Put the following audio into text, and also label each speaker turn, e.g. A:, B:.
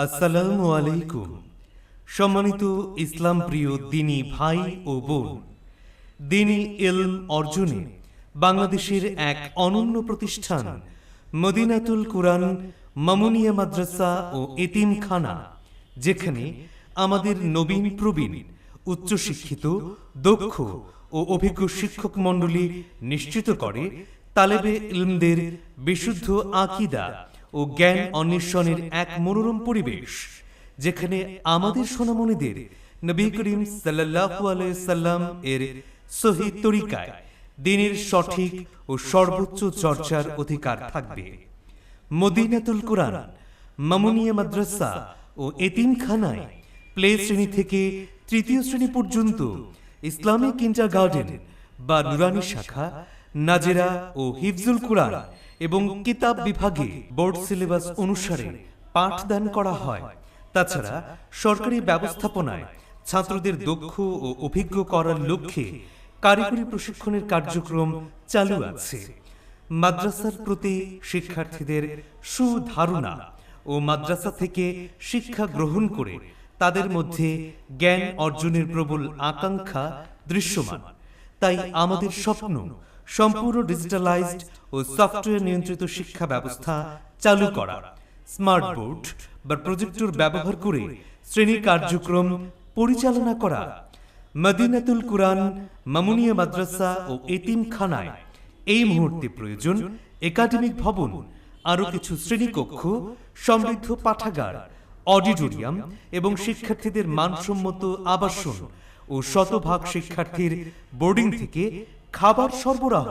A: আসসালামু আলাইকুম। সম্মানিত ইসলাম প্রিয় দিনী ভাই ও বোন, দিনী ইলম অর্জনে বাংলাদেশের এক অনন্য প্রতিষ্ঠান মদিনাতুল কুরআন মামুনিয়া মাদ্রাসা ও এতিমখানা, যেখানে আমাদের নবীন প্রবীণ উচ্চশিক্ষিত, দক্ষ ও অভিজ্ঞ শিক্ষক মণ্ডলী নিশ্চিত করে তালেবে ইলমদের বিশুদ্ধ আকীদা ও জ্ঞান অন্বেষণের এক মনোরম পরিবেশ, যেখানে আমাদের সোনামণিদের নবী করিম সাল্লাল্লাহু আলাইহি সাল্লাম এর সহিহ তরিকায় দ্বীনের সঠিক ও সর্বোচ্চ চর্চার অধিকার থাকবে। মদিনাতুল কুরআন মামুনিয়া মাদ্রাসা ও এতিমখানায় প্লে শ্রেণী থেকে তৃতীয় শ্রেণী পর্যন্ত ইসলামিক কিন্ডারগার্টেন বা নুরানি শাখা, নাজেরা ও হিফজুল কুরআন এবং কিতাব বিভাগে বোর্ড সিলেবাস অনুসারে পাঠদান করা হয়। তাছাড়া সরকারি ব্যবস্থাপনায় ছাত্রদের দক্ষ ও অভিজ্ঞ করার লক্ষ্যে কারিগরি প্রশিক্ষণের কার্যক্রম চালু আছে। মাদ্রাসার প্রতি শিক্ষার্থীদের সুধারণা ও মাদ্রাসা থেকে শিক্ষা গ্রহণ করে তাদের মধ্যে জ্ঞান অর্জনের প্রবল আকাঙ্ক্ষা দৃশ্যমান। তাই আমাদের স্বপ্ন সম্পূর্ণ ডিজিটালাইজড ও সফটওয়্যার নিয়ন্ত্রিত শিক্ষা ব্যবস্থা চালু করা। স্মার্ট বোর্ড বা প্রজেক্টর ব্যবহার করে শ্রেণী কার্যক্রম পরিচালনা করা। মদিনাতুল কুরআন মামুনিয়া মাদ্রাসা ও এতিমখানায় এই মুহূর্তে প্রয়োজন একাডেমিক ভবন, আরও কিছু শ্রেণীকক্ষ, সমৃদ্ধ পাঠাগার, অডিটোরিয়াম এবং শিক্ষার্থীদের মানসম্মত আবাসন ও শতভাগ শিক্ষার্থীর বোর্ডিং থেকে খাবার সরবরাহ।